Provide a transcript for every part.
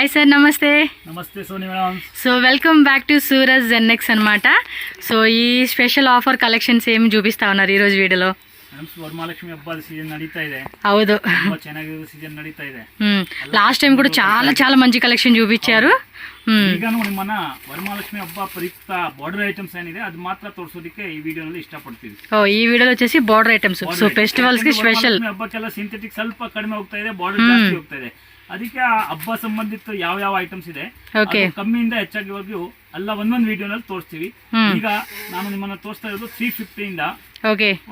Hi sir, namaste. Namaste Soni madam. So welcome back to Suraj Gennex అనమాట. So ఈ special offer collections ఏమి చూపిస్తా ఉన్నారు ఈరోజు వీడియోలో? ವರಮಹಾಲಕ್ಷ್ಮಿ ಹಬ್ಬದ ಸೀಸನ್ ನಡೀತಾ ಇದೆ. ಹೌದು, ತುಂಬಾ ಚೆನ್ನಾಗಿರೋ ಸೀಸನ್ ನಡೀತಾ ಇದೆ. లాస్ట్ టైం కూడా చాలా మంచి కలెక్షన్ చూపించారు. ಈಗ ನಿಮ್ಮನ್ನ ವರಮಹಾಲಕ್ಷ್ಮಿ ಹಬ್ಬ ಪ್ರಯುಕ್ತ ಬಾರ್ಡರ್ ಐಟಮ್ಸ್ ಏನಿದೆ ಅದು ಮಾತ್ರ ತೋರಿಸೋದಕ್ಕೆ ಈ ವಿಡಿಯೋನಲ್ಲಿ ಇಷ್ಟಪಡ್ತೀವಿ. ಈ ವಿಡಿಯೋలో వచ్చేసి బార్డర్ ఐటమ్స్. సో ಫೆಸ್ಟಿವಲ್ಸ್ ಗೆ ಸ್ಪೆಷಲ್. ಹಬ್ಬಕ್ಕೆಲ್ಲ ಸಿಂಥೆಟಿಕ್ ಸ್ವಲ್ಪ ಕಡಿಮೆ ಹೋಗ್ತಾ ಇದೆ, ಬಾರ್ಡರ್ ಜಾಸ್ತಿ ಹೋಗ್ತಾ ಇದೆ. ಅದಕ್ಕೆ ಹಬ್ಬ ಸಂಬಂಧಿತ ಯಾವ ಐಟಮ್ಸ್ ಇದೆ ಕಮ್ಮಿಯಿಂದ ಹೆಚ್ಚಾಗಿವರೆಗೂ ಎಲ್ಲ ಒಂದೊಂದು ವಿಡಿಯೋನಲ್ಲಿ ತೋರಿಸ್ತೀವಿ. ಈಗ ನಾನು ನಿಮ್ಮನ್ನ ತೋರಿಸ್ತಾ ಇರೋದು 350 ಇಂದ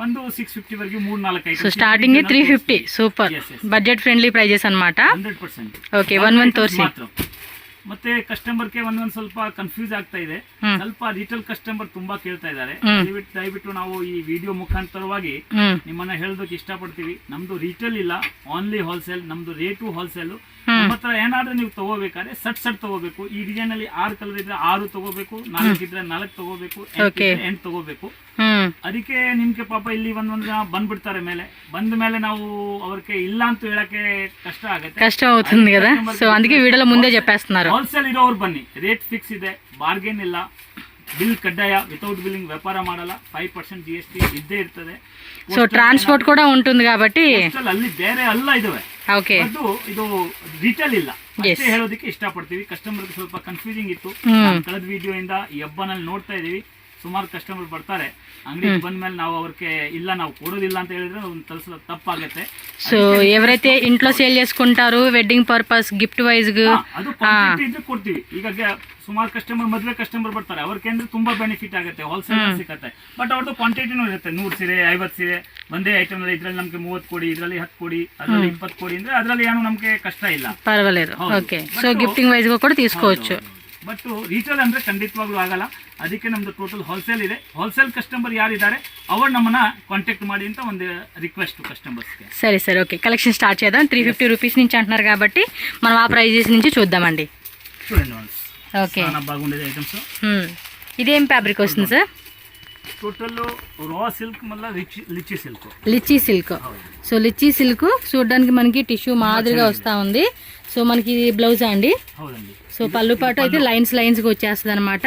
ಒಂದು 650 ವರೆಗೆ 3-4 items. Starting 350 super budget friendly prices ಅನ್మాట. 100%. ಓಕೆ, ಒಂದೊಂದು ತೋರಿಸಿ. ಮತ್ತೆ ಕಸ್ಟಮರ್ಗೆ ಒಂದೊಂದು ಸ್ವಲ್ಪ ಕನ್ಫ್ಯೂಸ್ ಆಗ್ತಾ ಇದೆ. ಸ್ವಲ್ಪ ರಿಟೇಲ್ ಕಸ್ಟಮರ್ ತುಂಬಾ ಕೇಳ್ತಾ ಇದ್ದಾರೆ. ದಯವಿಟ್ಟು ನಾವು ಈ ವಿಡಿಯೋ ಮುಖಾಂತರವಾಗಿ ನಿಮ್ಮನ್ನ ಹೇಳೋದಕ್ಕೆ ಇಷ್ಟಪಡ್ತೀವಿ. ನಮ್ದು ರಿಟೇಲ್ ಇಲ್ಲ, ಓನ್ಲಿ ಹೋಲ್ಸೇಲ್. ನಮ್ದು ರೇಟು ಹೋಲ್ಸೇಲ್. ನಮ್ಮ ಹತ್ರ ಏನಾದ್ರೂ ನೀವು ತಗೋಬೇಕಾದ್ರೆ ಸಟ್ ತಗೋಬೇಕು. ಈ ಡಿಸೈನ್ ಅಲ್ಲಿ 6 ಕಲರ್ ಇದ್ರೆ 6 ತಗೋಬೇಕು, 4 ಇದ್ರೆ 4 ತಗೋಬೇಕು, 8 ತಗೋಬೇಕು. ಅದಕ್ಕೆ ನಿಮ್ಗೆ ಪಾಪ ಇಲ್ಲಿ ಒಂದೊಂದು ಜನ ಬಂದ್ಬಿಡ್ತಾರೆ. ಬಂದ ಮೇಲೆ ನಾವು ಅವ್ರಿಗೆ ಇಲ್ಲ ಅಂತ ಹೇಳಕ್ಕೆ ಕಷ್ಟ అవుతుంది కదా. సో అందుకే వీడియోలో ముందే చెప్పేస్తున్నారు. ಹೋಲ್ಸೇಲ್ ಇರೋರು ಬನ್ನಿ, ರೇಟ್ ಫಿಕ್ಸ್ ಇದೆ, ಬಾರ್ಗೇನ್ ಇಲ್ಲ, ಬಿಲ್ ಕಡ್ಡಾಯ. ವಿತೌಟ್ ಬಿಲ್ಲಿಂಗ್ ವ್ಯಾಪಾರ ಮಾಡಲ್ಲ. 5% GST ಇದ್ದೇ ಇರ್ತದೆ. సో ట్రాన్స్పోర్ట్ కూడా ఉంటుంది కాబట్టి ಅಲ್ಲಿ ಬೇರೆ ಎಲ್ಲ ಇದಾವೆ. ಇದು ರಿಟೇಲ್ ಇಲ್ಲ ಅಷ್ಟೇ ಹೇಳೋದಕ್ಕೆ ಇಷ್ಟಪಡ್ತೀವಿ. ಕಸ್ಟಮರ್ ಸ್ವಲ್ಪ ಕನ್ಫ್ಯೂಸಿಂಗ್ ಇತ್ತು. ಕಳೆದ ವಿಡಿಯೋ ಇಂದ ಈ ಹಬ್ಬನಲ್ಲಿ ನೋಡ್ತಾ ಇದೀವಿ. ಸುಮಾರು ಕಸ್ಟಮರ್ ಬರ್ತಾರೆ. అంగడికి ಬಂದ್ಮೇಲೆ ನಾವು ಅವ್ರಿಗೆ ಇಲ್ಲ ನಾವು ಕೊಡೋದಿಲ್ಲ ಅಂತ ಹೇಳಿದ್ರೆ ಒಂದು ತಲುಸಲ ತಪ್ಪಾಗುತ್ತೆ. సో ఎవరైతే ఇంట్లో సేల్ చేసుకుంటారు వెడ్డింగ్ పర్పస్ గిఫ్ట్ వైజ్ ಅದು ಕ್ವಾಂಟಿಟಿ ಇದ್ರೆ ಕೊಡ್ತೀವಿ. ಈಗ ಸುಮಾರು ಕಸ್ಟಮರ್ ಮದುವೆ ಕಸ್ಟಮರ್ ಬರ್ತಾರೆ, ಅವ್ರಿಗೆ ಅಂದ್ರೆ ತುಂಬಾ ಬೆನಿಫಿಟ್ ಆಗುತ್ತೆ, ಹೋಲ್ಸೇಲ್ ಸಿಗುತ್ತೆ. ಬಟ್ ಅವ್ರದ್ದು ಕ್ವಾಂಟಿಟಿನೂ ಇರುತ್ತೆ. 100 ಸೀರೆ 50 ಸೀರೆ ಒಂದೇ ಐಟಮ್ ಇದ್ರಲ್ಲಿ ನಮ್ಗೆ 30 ಕೊಡಿ, ಇದರಲ್ಲಿ 10 ಕೊಡಿ, ಅದರಲ್ಲಿ 20 ಕೊಡಿ ಅಂದ್ರೆ ಅದರಲ್ಲಿ ಏನು ನಮ್ಗೆ ಕಷ್ಟ ಇಲ್ಲ, ಪರವಾಗಿಲ್ಲ. ಓಕೆ, ಸೊ ಗಿಫ್ಟಿಂಗ್ ವೈಸ್ ಕೂಡ తీసుకోవచ్చు. ಬಟ್ ರಿಟೇಲ್ ಅಂದ್ರೆ ಖಂಡಿತವಾಗ್ಲೂ ಆಗಲ್ಲ. ಅದಕ್ಕೆ ನಮ್ದು ಟೋಟಲ್ ಹೋಲ್ಸೇಲ್ ಇದೆ. ಹೋಲ್ಸೇಲ್ ಕಸ್ಟಮರ್ ಯಾರಿದ್ದಾರೆ ಅವರು ನಮ್ಮನ್ನ ಕಾಂಟ್ಯಾಕ್ಟ್ ಮಾಡಿ ಅಂತ ಒಂದು రిక్వెస్ట్ కస్టమర్స్కి. సరే ఓకే, కలెక్షన్ స్టార్ట్ చేద్దాం. 350 రూపీస్ నుంచి అంటున్నారు కాబట్టి మనం ఆ ప్రైజెస్ నుంచి చూద్దామండి. చూడండి, ఓకే, బాగుండేది ఐటమ్స్. ఇదేం ఫ్యాబ్రిక్ వస్తుంది సార్? టోటల్ రా సిల్క్ మళ్ళీ lychee silk. So lychee silk చూడడానికి మనకి టిష్యూ మాదిరిగా వస్తా ఉంది. సో మనకి బ్లౌజా అండి? అవునండి. సో పళ్ళు పాటు అయితే లైన్స్ గా వచ్చేస్తుంది అనమాట.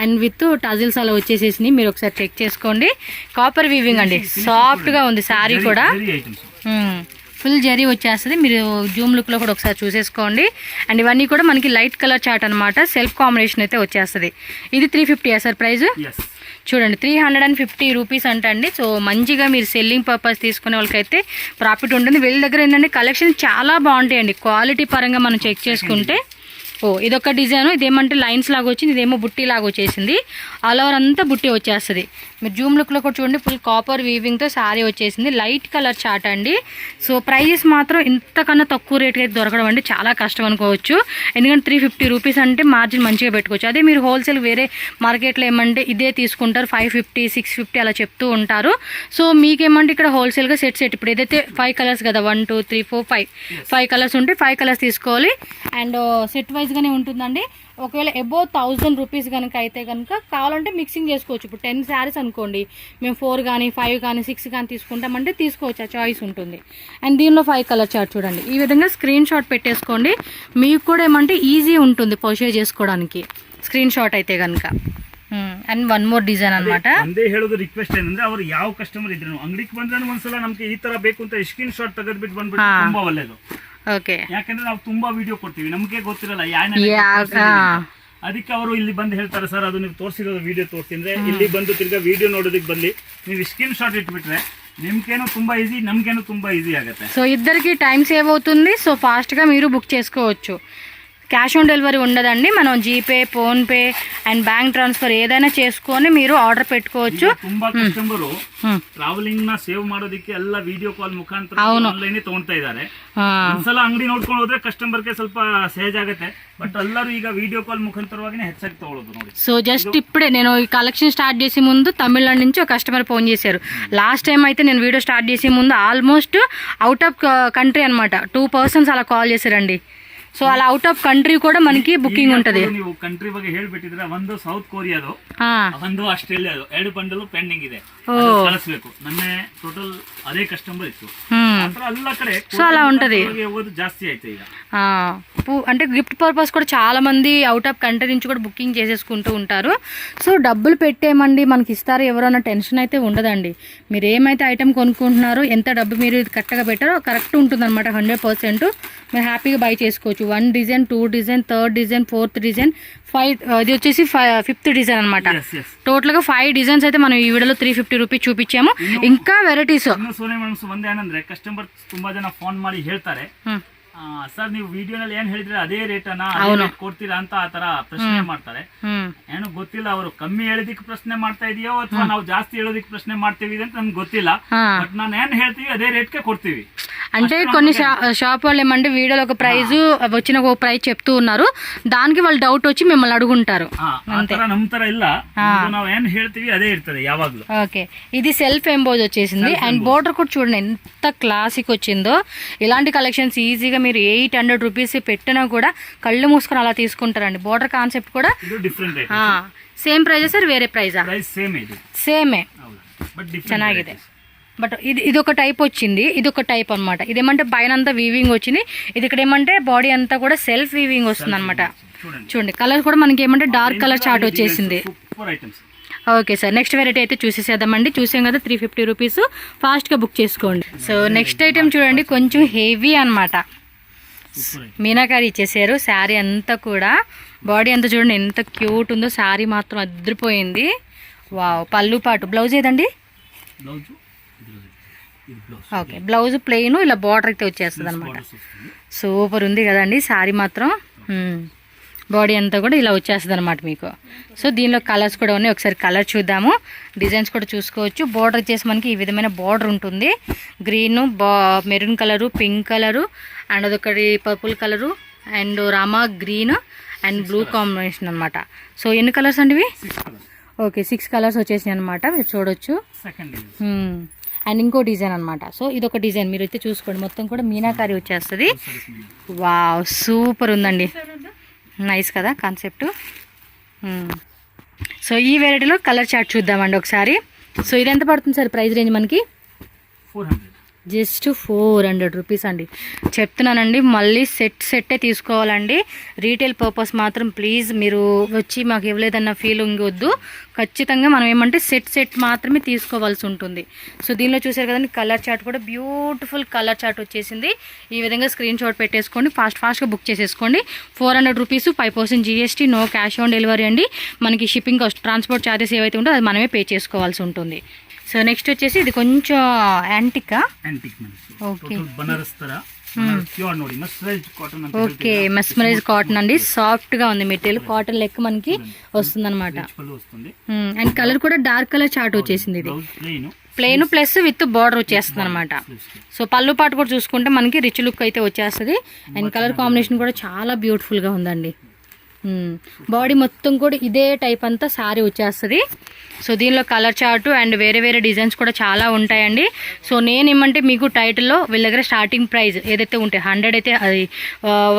అండ్ విత్ టజిల్స్ అలా వచ్చేసేసి మీరు ఒకసారి చెక్ చేసుకోండి. కాపర్ వీవింగ్ అండి, సాఫ్ట్ గా ఉంది శారీ కూడా. ఫుల్ జరీ వచ్చేస్తుంది. మీరు జూమ్ లుక్ లో కూడా ఒకసారి చూసేసుకోండి. అండ్ ఇవన్నీ కూడా మనకి లైట్ కలర్ చార్ట్ అనమాట. సెల్ఫ్ కాంబినేషన్ అయితే వచ్చేస్తుంది. ఇది 350 సార్ ప్రైస్? చూడండి, 350 రూపీస్ అంటండి. సో మంచిగా మీరు సెల్లింగ్ పర్పస్ తీసుకునే వాళ్ళకైతే ప్రాఫిట్ ఉంటుంది. వీళ్ళ దగ్గర ఏంటంటే కలెక్షన్ చాలా బాగుంటాయండి. క్వాలిటీ పరంగా మనం చెక్ చేసుకుంటే. ఇదొక డిజైన్, ఇదేమంటే లైన్స్ లాగా వచ్చింది, ఇదేమో బుట్టి లాగా వచ్చేసింది. ఆల్ ఓవర్ అంతా బుట్టి వచ్చేస్తుంది. మీరు జూమ్ లుక్లో కూడా చూడండి, ఫుల్ కాపర్ వీవింగ్తో శారీ వచ్చేసింది. లైట్ కలర్ చార్ట్ అండి. సో ప్రైజెస్ మాత్రం ఇంతకన్నా తక్కువ రేట్కి అయితే దొరకడం అంటే చాలా కష్టం అనుకోవచ్చు. ఎందుకంటే 350 రూపీస్ అంటే మార్జిన్ మంచిగా పెట్టుకోవచ్చు. అదే మీరు హోల్సేల్ వేరే మార్కెట్లో ఏమంటే ఇదే తీసుకుంటారు, 550, 650 అలా చెప్తూ ఉంటారు. సో మీకేమంటే ఇక్కడ హోల్సేల్గా సెట్ ఇప్పుడు ఏదైతే 5 కలర్స్ కదా, 1 2 3 4 5 కలర్స్ ఉంటే 5 కలర్స్ తీసుకోవాలి. అండ్ సెట్ వైజ్గానే ఉంటుందండి. ఒకవేళ అబోవ్ 1000 రూపీస్ కనుక అయితే కనుక కావాలంటే మిక్సింగ్ చేసుకోవచ్చు. ఇప్పుడు 10 శారీస్ అనుకోండి, మేము 4 కానీ 5 కానీ 6 కానీ తీసుకుంటామంటే తీసుకోవచ్చు, ఆ చాయిస్ ఉంటుంది. అండ్ దీనిలో 5 కలర్ చార్ట్ చూడండి. ఈ విధంగా స్క్రీన్ షాట్ పెట్టేసుకోండి. మీకు కూడా ఏమంటే ఈజీ ఉంటుంది పర్చేజ్ చేసుకోవడానికి స్క్రీన్ షాట్ అయితే కనుక. అండ్ వన్ మోర్ డిజైన్ అనమాట. ಒಂದೇ ಹೇಳೋದು ರಿಕ್ವೆಸ್ಟ್ ಏನಂದ್ರೆ ಅವ್ರು ಯಾವ ಕಸ್ಟಮರ್ ಇದ್ರು ಅಂಗಡಿಗೆ ಬಂದ್ರೆ ಒಂದ್ಸಲ ನಮ್ಗೆ ಈ ತರ ಬೇಕು ಅಂತ ಸ್ಕ್ರೀನ್ ಶಾಟ್ ತೆಗೆದ್ಬಿಟ್ಟು ಬಂದ್ಬಿಟ್ಟು ತುಂಬಾ ಒಳ್ಳೇದು. ಓಕೆ, ಯಾಕಂದ್ರೆ ನಾವು ತುಂಬಾ ವಿಡಿಯೋ ಕೊಡ್ತೀವಿ, ನಮ್ಗೆ ಗೊತ್ತಿರಲ್ಲ ಅದಕ್ಕೆ ಅವರು ಇಲ್ಲಿ ಬಂದು ಹೇಳ್ತಾರೆ, ಸರ್ ಅದು ನೀವು ತೋರಿಸಿರೋದು ವಿಡಿಯೋ ತೋರಿಸಿದ್ರೆ ಇಲ್ಲಿ ಬಂದು ತಿರ್ಗಾ ವಿಡಿಯೋ ನೋಡೋದಕ್ಕೆ ಬಂದು ನೀವು ಸ್ಕ್ರೀನ್ ಶಾಟ್ ఇట్ಬಿట్రే నిమ్కేనో ತುಂಬಾ ఈజీ, నమ్కేనో ತುಂಬಾ ఈజీ ఆಗುತ್ತೆ. సో ఇద్దరికి టైం సేవ్ అవుతుంది. సో ఫాస్ట్ గా మీరు బుక్ చేసుకోవచ్చు. క్యాష్ ఆన్ డెలివరీ ఉండదండి. మనం GPay, PhonePe and bank transfer ఏదైనా చేసుకొని మీరు ఆర్డర్ పెట్టుకోవచ్చు. ತುಂಬಾ ಕಸ್ಟಮರ್ ಟ್ರಾವೆಲಿಂಗ್ ನ ಸೇವ್ ಮಾಡೋದಕ್ಕೆ ಎಲ್ಲ ವಿಡಿಯೋ ಕಾಲ್ ಮುಖಾಂತರ ಆನ್ಲೈನ್ ತಗೊಂತಾ ಇದ್ದಾರೆ. ಒಂದ್ಸಲ ಅಂಗಡಿ ನೋಡ್ಕೊಂಡು ಹೋದ್ರೆ ಕಸ್ಟಮರ್ಗೆ ಸ್ವಲ್ಪ ಸಹಜ ಆಗುತ್ತೆ. బట్ ಎಲ್ಲರೂ ಈಗ వీడియో కాల్ ముఖాంతరವಾಗಿ ಹೆಚ್ಚಾಗಿ తಗೊಳ್ಳೋದು ನೋಡಿ. సో జస్ట్ ఇప్పుడే నేను ఈ కలెక్షన్ స్టార్ట్ చేసే ముందు తమిళనాడు నుంచి ఒక కస్టమర్ ఫోన్ చేశారు. లాస్ట్ టైం అయితే నేను వీడియో స్టార్ట్ చేసే ముందు ఆల్మోస్ట్ అవుట్ ఆఫ్ కంట్రీ అనమాట 2 పర్సన్స్ అలా కాల్ చేశారండి. ಸೊ ಅಲ್ಲ ಔಟ್ ಆಫ್ ಕಂಟ್ರಿ ಕೂಡ మనకి ಬುಕಿಂಗ್ ఉంటది. ನೀವು ಕಂಟ್ರಿ ಬಗ್ಗೆ ಹೇಳ್ಬಿಟ್ಟಿದ್ರೆ ಒಂದು ಸೌತ್ ಕೊರಿಯಾದು, ಒಂದು ಆಸ್ಟ್ರೇಲಿಯಾದು 2 ಬಂಡಲ್ ಪೆಂಡಿಂಗ್ ಇದೆ, ಕಳಿಸಬೇಕು. ನನ್ನೆ ಟೋಟಲ್ ಅದೇ ಕಸ್ಟಮರ್ ಇತ್ತು. ಅಲ್ಲ ಕಡೆ సో అలా ఉంటది ಹೋಗೋದು ಜಾಸ್ತಿ ಆಯ್ತು ಈಗ. అంటే గిఫ్ట్ పర్పస్ కూడా చాలా మంది అవుట్ ఆఫ్ కంట్రీ నుంచి కూడా బుకింగ్ చేసేసుకుంటూ ఉంటారు. సో డబ్బులు పెట్టేమండి మనకి ఇస్తారు ఎవరన్నా టెన్షన్ అయితే ఉండదండి. మీరు ఏమైతే ఐటమ్ కొనుక్కుంటున్నారో ఎంత డబ్బు మీరు కరెక్ట్గా పెట్టారో కరెక్ట్ ఉంటుంది అనమాట. 100% మీరు హ్యాపీగా బై చేసుకోవచ్చు. 1 design, 2 design, 3rd design, 4th design, 5 ఇది వచ్చేసి 5th డిజైన్ అనమాట. టోటల్గా 5 డిజైన్స్ అయితే మనం ఈ వీడియోలో 350 రూపీస్ చూపించాము. ఇంకా వెరైటీస్ ಸೋನೆ ಮೇಡಮ್ಸ್ ಒಂದೇನಂದ್ರೆ ಕಸ್ಟಮರ್ ತುಂಬಾ ಜನ ಫೋನ್ ಮಾಡಿ ಹೇಳ್ತಾರೆ, ಸರ್ ನೀವು ವಿಡಿಯೋನಲ್ಲಿ ಏನ್ ಹೇಳಿದ್ರೆ ಅದೇ ರೇಟನ ಕೊಡ್ತೀರಾ ಅಂತ ಆ ತರ ಪ್ರಶ್ನೆ ಮಾಡ್ತಾರೆ. ಏನು ಗೊತ್ತಿಲ್ಲ ಅವರು ಕಮ್ಮಿ ಹೇಳಿದಕ್ಕೆ ಪ್ರಶ್ನೆ ಮಾಡ್ತಾ ಇದೆಯೋ ಅಥವಾ ನಾವು ಜಾಸ್ತಿ ಹೇಳೋದಕ್ಕೆ ಪ್ರಶ್ನೆ ಮಾಡ್ತೀವಿ ಅಂತ ನಮ್ಗೆ ಗೊತ್ತಿಲ್ಲ. ಬಟ್ ನಾನು ಏನ್ ಹೇಳ್ತೀವಿ ಅದೇ ರೇಟ್ಗೆ ಕೊಡ್ತೀವಿ. అంటే కొన్ని షాప్ వాళ్ళు ఏమంటే వీడియోలో ఒక ప్రైజ్ వచ్చిన ఒక ప్రైజ్ చెప్తూ ఉన్నారు, దానికి వాళ్ళు డౌట్ వచ్చి మిమ్మల్ని అడుగుంటారు. నమ్ముతార ಇಲ್ಲ, ನಾವು ಏನ್ ಹೇಳ್ತೀವಿ అదే ఇರ್ತದೆ యావాగ్లు. ఓకే, ఇది సెల్ఫ్ ఎంబోజ్ వచ్చేసింది అండ్ బోర్డర్ కూడా చూడండి ఎంత క్లాసిక్ వచ్చిందో. ఇలాంటి కలెక్షన్స్ ఈజీగా మీరు 800 రూపీస్ పెట్టినా కూడా కళ్ళు మూసుకొని అలా తీసుకుంటారండి. బోర్డర్ కాన్సెప్ట్ కూడా సేమ్ ప్రైజెస్ సార్, వేరే ప్రైజా? సేమే, ಚೆನ್ನಾಗಿದೆ. బట్ ఇది ఒక టైప్ వచ్చింది, ఇది ఒక టైప్ అనమాట. ఇదేమంటే పైన అంతా వీవింగ్ వచ్చింది, ఇది ఇక్కడ ఏమంటే బాడీ అంతా కూడా సెల్ఫ్ వీవింగ్ వస్తుంది అనమాట. చూడండి కలర్ కూడా మనకి ఏమంటే డార్క్ కలర్ చార్ట్ వచ్చేసింది. ఓకే సార్, నెక్స్ట్ వెరైటీ అయితే చూసేసేద్దామండి. చూసాం కదా 350 రూపీస్, ఫాస్ట్గా బుక్ చేసుకోండి. సో నెక్స్ట్ ఐటెం చూడండి, కొంచెం హెవీ అనమాట. మీనాకారి ఇచ్చేసారు. శారీ అంతా కూడా బాడీ అంతా చూడండి ఎంత క్యూట్ ఉందో. శారీ మాత్రం అదిరిపోయింది. వావ్, పళ్ళు పాటు. బ్లౌజ్ ఏదండి? ఓకే, బ్లౌజ్ ప్లెయిన్, ఇలా బార్డర్ అయితే వచ్చేస్తుంది అనమాట. సూపర్ ఉంది కదండి శారీ మాత్రం. బాడీ అంతా కూడా ఇలా వచ్చేస్తుంది అనమాట మీకు. సో దీనిలో కలర్స్ కూడా ఉన్నాయి, ఒకసారి కలర్ చూద్దాము. డిజైన్స్ కూడా చూసుకోవచ్చు. బార్డర్ వచ్చేసి మనకి ఈ విధమైన బార్డర్ ఉంటుంది. Green, maroon colour, pink colour and అదొకటి purple colour and Rama green and blue combination అనమాట. సో ఎన్ని కలర్స్ అండి ఇవి? ఓకే, 6 కలర్స్ వచ్చేసినాయి అనమాట, మీరు చూడొచ్చు. అండ్ ఇంకో డిజైన్ అనమాట. సో ఇదొక డిజైన్ మీరు అయితే చూసుకోండి, మొత్తం కూడా మీనాకారి వచ్చేస్తుంది. వావ్, సూపర్ ఉందండి, నైస్ కదా కాన్సెప్ట్. సో ఈ వెరైటీలో కలర్ చార్ట్ చూద్దామండి ఒకసారి. సో ఇది ఎంత పడుతుంది సార్ ప్రైస్ రేంజ్ మనకి? 400, జస్ట్ 400 రూపీస్ అండి. చెప్తున్నానండి, మళ్ళీ సెట్టే తీసుకోవాలండి. రీటైల్ పర్పస్ మాత్రం ప్లీజ్ మీరు వచ్చి మాకు ఇవ్వలేదన్న ఫీలింగ్ వద్దు. ఖచ్చితంగా మనం ఏమంటే సెట్ మాత్రమే తీసుకోవాల్సి ఉంటుంది. సో దీనిలో చూసారు కదండి కలర్ చార్ట్ కూడా బ్యూటిఫుల్ కలర్ చార్ట్ వచ్చేసింది. ఈ విధంగా స్క్రీన్ షాట్ పెట్టేసుకోండి, ఫాస్ట్గా బుక్ చేసేసుకోండి. 400 rupees, 5% GST, no cash on delivery అండి. మనకి షిప్పింగ్ కాస్ట్, ట్రాన్స్పోర్ట్ ఛార్జెస్ ఏవైతే ఉంటుందో అది మనమే పే చేసుకోవాల్సి ఉంటుంది. సో నెక్స్ట్ వచ్చేసి ఇది కొంచెం యాంటికా. ఓకే, ఓకే, మెస్మరైజ్ కాటన్ అండి. సాఫ్ట్ గా ఉంది మెటీరియల్, కాటన్ లెక్క మనకి వస్తుంది అనమాట. అండ్ కలర్ కూడా డార్క్ కలర్ చార్ట్ వచ్చేసింది. ఇది ప్లెయిన్ ప్లస్ విత్ బార్డర్ వచ్చేస్తుంది అనమాట. సో పళ్ళు పాటు కూడా చూసుకుంటే మనకి రిచ్ లుక్ అయితే వచ్చేస్తుంది. అండ్ కలర్ కాంబినేషన్ కూడా చాలా బ్యూటిఫుల్ గా ఉందండి. బాడీ మొత్తం కూడా ఇదే టైప్ అంతా శారీ వచ్చేస్తుంది. సో దీనిలో కలర్ చార్టు అండ్ వేరే డిజైన్స్ కూడా చాలా ఉంటాయండి. సో నేను ఏమంటే మీకు టైటిల్లో వీళ్ళ దగ్గర స్టార్టింగ్ ప్రైస్ ఏదైతే ఉంటే 100 అయితే అది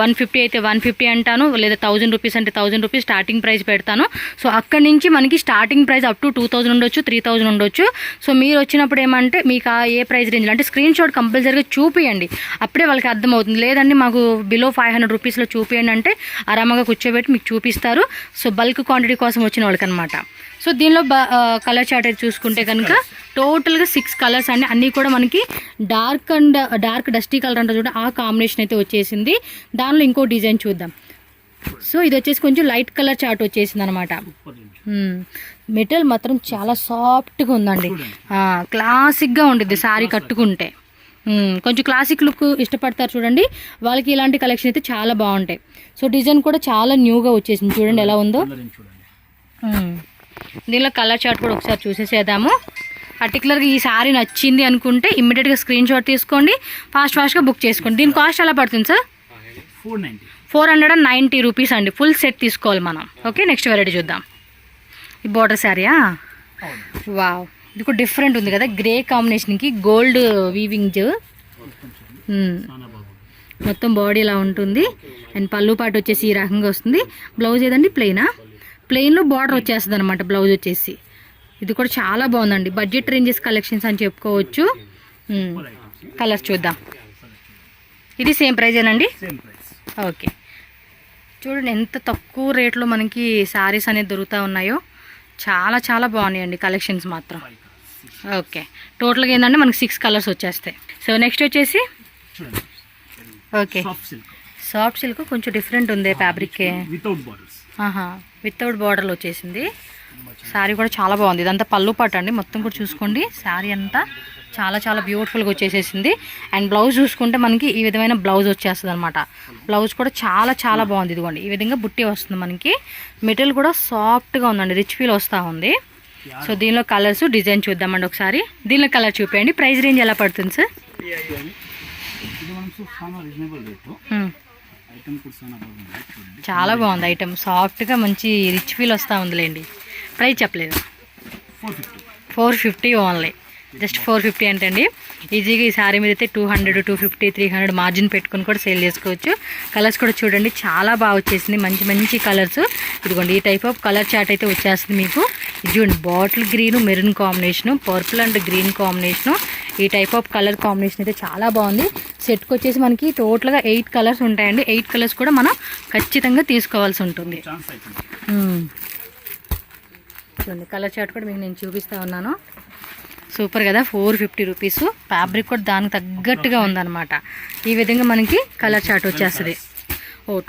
150 అయితే 150 అంటాను, లేదా 1000 రూపీస్ అంటే 1000 రూపీస్ స్టార్టింగ్ ప్రైస్ పెడతాను. సో అక్కడి నుంచి మనకి స్టార్టింగ్ ప్రైస్ అప్ టు 2000 ఉండొచ్చు, 3000 ఉండొచ్చు. సో మీరు వచ్చినప్పుడు ఏమంటే మీకు ఏ ప్రైస్ రేంజ్లో అంటే స్క్రీన్ షాట్ కంపల్సరీగా చూపియండి, అప్పుడే వాళ్ళకి అర్థమవుతుంది. లేదండి మాకు బిలో 500 రూపీస్లో చూపియండి అంటే ఆరామంగా కూర్చోబెట్టి మీకు చూపిస్తారు. సో బల్క్ క్వాంటిటీ కోసం వచ్చిన వాళ్ళకి అనమాట. సో దీనిలో కలర్ చార్ట్ అయితే చూసుకుంటే కనుక టోటల్గా 6 కలర్స్ అండి. అన్నీ కూడా మనకి డార్క్ డస్టీ కలర్ అంటే చూడ ఆ కాంబినేషన్ అయితే వచ్చేసింది. దానిలో ఇంకో డిజైన్ చూద్దాం. సో ఇది వచ్చేసి కొంచెం లైట్ కలర్ చార్ట్ వచ్చేసింది అనమాట. మెటీరియల్ మాత్రం చాలా సాఫ్ట్గా ఉందండి, క్లాసిక్గా ఉంటుంది శారీ కట్టుకుంటే. కొంచెం క్లాసిక్ లుక్ ఇష్టపడతారు చూడండి, వాళ్ళకి ఇలాంటి కలెక్షన్ అయితే చాలా బాగుంటాయి. సో డిజైన్ కూడా చాలా న్యూగా వచ్చేసింది, చూడండి ఎలా ఉందో. దీనిలో కలర్ చార్ట్ కూడా ఒకసారి చూసేసేద్దాము. పర్టికులర్గా ఈ శారీ నచ్చింది అనుకుంటే ఇమ్మీడియట్గా స్క్రీన్ షాట్ తీసుకోండి, ఫాస్ట్గా బుక్ చేసుకోండి. దీని కాస్ట్ ఎలా పడుతుంది సార్? 490 రూపీస్ అండి. ఫుల్ సెట్ తీసుకోవాలి మనం. ఓకే, నెక్స్ట్ వెరైటీ చూద్దాం. ఈ బార్డర్ శారీయా? వావ్, ఇది కూడా డిఫరెంట్ ఉంది కదా, గ్రే కాంబినేషన్కి గోల్డ్ వీవింగ్. మొత్తం బాడీ ఇలా ఉంటుంది. అండ్ పళ్ళు పాటు వచ్చేసి ఈ రకంగా వస్తుంది. బ్లౌజ్ ఏదండి? ప్లెయిన్లో బార్డర్ వచ్చేస్తుంది అనమాట బ్లౌజ్ వచ్చేసి. ఇది కూడా చాలా బాగుందండి, బడ్జెట్ రేంజెస్ కలెక్షన్స్ అని చెప్పుకోవచ్చు. కలర్స్ చూద్దాం. ఇది సేమ్ ప్రైజేనండి? Same price. ఓకే, చూడండి ఎంత తక్కువ రేట్లో మనకి శారీస్ అనేది దొరుకుతూ ఉన్నాయో. చాలా చాలా బాగున్నాయండి కలెక్షన్స్ మాత్రం. ఓకే, టోటల్గా ఏంటంటే మనకి 6 కలర్స్ వచ్చేస్తాయి. సో నెక్స్ట్ వచ్చేసి చూడండి, okay soft silk. Soft silk కొంచెం డిఫరెంట్ ఉంది ఫ్యాబ్రిక్. Without borders. వితౌట్ బార్డర్లు వచ్చేసింది. శారీ కూడా చాలా బాగుంది. ఇదంతా పళ్ళు పాటు అండి. మొత్తం కూడా చూసుకోండి, శారీ అంతా చాలా చాలా బ్యూటిఫుల్గా వచ్చేసేసింది. అండ్ బ్లౌజ్ చూసుకుంటే మనకి ఈ విధమైన బ్లౌజ్ వచ్చేస్తుంది అనమాట. బ్లౌజ్ కూడా చాలా చాలా బాగుంది. ఇదిగోండి ఈ విధంగా బుట్టి వస్తుంది మనకి. మెటీరియల్ కూడా సాఫ్ట్గా ఉందండి, రిచ్ ఫీల్ వస్తూ ఉంది. సో దీనిలో కలర్స్ డిజైన్ చూద్దామండి ఒకసారి. దీనిలో కలర్ చూపేయండి. ప్రైస్ రేంజ్ ఎలా పడుతుంది సార్? చాలా బాగుంది ఐటమ్, సాఫ్ట్గా మంచి రిచ్ ఫీల్ వస్తూ ఉందిలేండి. ప్రైస్ చెప్పలేదు. 450 ఓన్లీ, జస్ట్ 450 అంటండి. ఈజీగా ఈ శారీ మీద అయితే 200, 250, 300 మార్జిన్ పెట్టుకుని కూడా సేల్ చేసుకోవచ్చు. కలర్స్ కూడా చూడండి చాలా బాగా వచ్చేసింది, మంచి మంచి కలర్స్. ఇదిగోండి ఈ టైప్ ఆఫ్ కలర్ చార్ట్ అయితే వచ్చేస్తుంది మీకు. ఇది చూడండి, bottle green maroon combination, purple and green combination. ఈ టైప్ ఆఫ్ కలర్ కాంబినేషన్ అయితే చాలా బాగుంది. సెట్కి వచ్చేసి మనకి టోటల్గా 8 కలర్స్ ఉంటాయండి. 8 కలర్స్ కూడా మనం ఖచ్చితంగా తీసుకోవాల్సి ఉంటుంది. చూడండి కలర్ చార్ట్ కూడా మీకు నేను చూపిస్తూ ఉన్నాను. సూపర్ కదా, 450 రూపీస్. ఫ్యాబ్రిక్ కూడా దానికి తగ్గట్టుగా ఉందన్నమాట. ఈ విధంగా మనకి కలర్ చార్ట్ వచ్చేస్తుంది.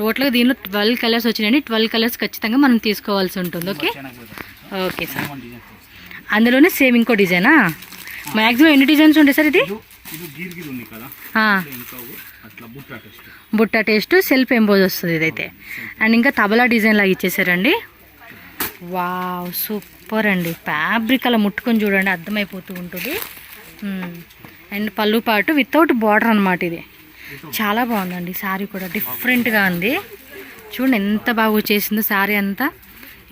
టోటల్గా దీనిలో 12 కలర్స్ వచ్చినాయండి. 12 కలర్స్ ఖచ్చితంగా మనం తీసుకోవాల్సి ఉంటుంది. Okay okay sir. అందులోనే సేమ్ ఇంకో డిజైనా? మ్యాక్సిమం ఎన్ని డిజైన్స్ ఉంటాయి సార్ ఇది? బుట్ట టేస్ట్ సెల్ఫ్ ఎంబోజ్ వస్తుంది ఇదైతే. అండ్ ఇంకా తబలా డిజైన్ లాగా ఇచ్చేసారండి. వావ్ సూపర్ అండి. ఫ్యాబ్రిక్ అలా ముట్టుకొని చూడండి, అర్థమైపోతూ ఉంటుంది. అండ్ పళ్ళు పాటు వితౌట్ బార్డర్ అనమాట. ఇది చాలా బాగుందండి. శారీ కూడా డిఫరెంట్గా ఉంది. చూడండి ఎంత బాగా వచ్చేసిందో శారీ అంతా.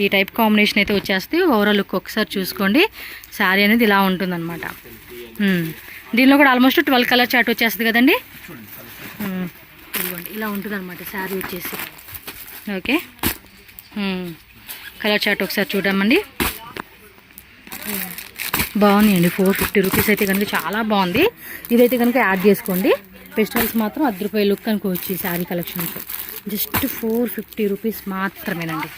ఈ టైప్ కాంబినేషన్ అయితే వచ్చేస్తే ఓవరాల్ లుక్ ఒకసారి చూసుకోండి. శారీ అనేది ఇలా ఉంటుందన్నమాట. దీనిలో కూడా ఆల్మోస్ట్ 12 కలర్ చార్ట్ వచ్చేస్తుంది కదండి. ఇదిగోండి ఇలా ఉంటుంది అనమాట శారీ వచ్చేసి. ఓకే, కలర్ చార్ట్ ఒకసారి చూడమండి. బాగుంది 450 రూపీస్ అయితే కనుక చాలా బాగుంది. ఇదైతే కనుక యాడ్ చేసుకోండి. ఫెస్టివల్స్ మాత్రం ₹10 లుక్ అనుకోవచ్చు ఈ శారీ కలెక్షన్స్. జస్ట్ 450 రూపీస్ మాత్రమేనండి.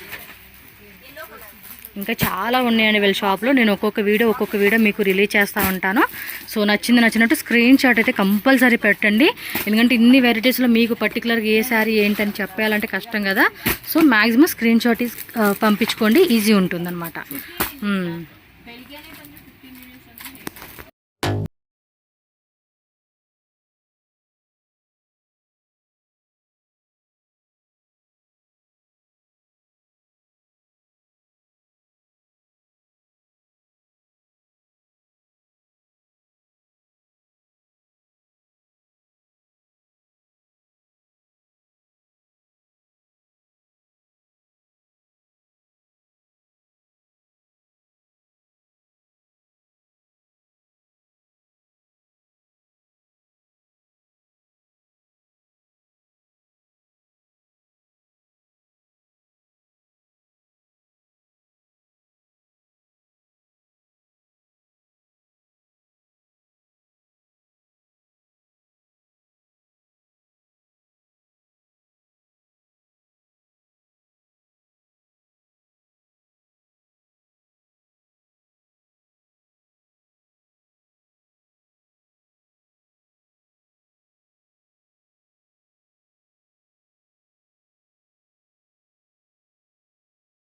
ఇంకా చాలా ఉన్నాయండి వీళ్ళ షాప్లో. నేను ఒక్కొక్క వీడియో మీకు రిలీజ్ చేస్తూ ఉంటాను. సో నచ్చినట్టు స్క్రీన్ షాట్ అయితే కంపల్సరీ పెట్టండి. ఎందుకంటే ఇన్ని వెరైటీస్లో మీకు పర్టికులర్గా ఏ శారీ ఏంటని చెప్పాలంటే కష్టం కదా. సో మ్యాక్సిమం స్క్రీన్ షాట్ పంపించుకోండి, ఈజీ ఉంటుందన్నమాట.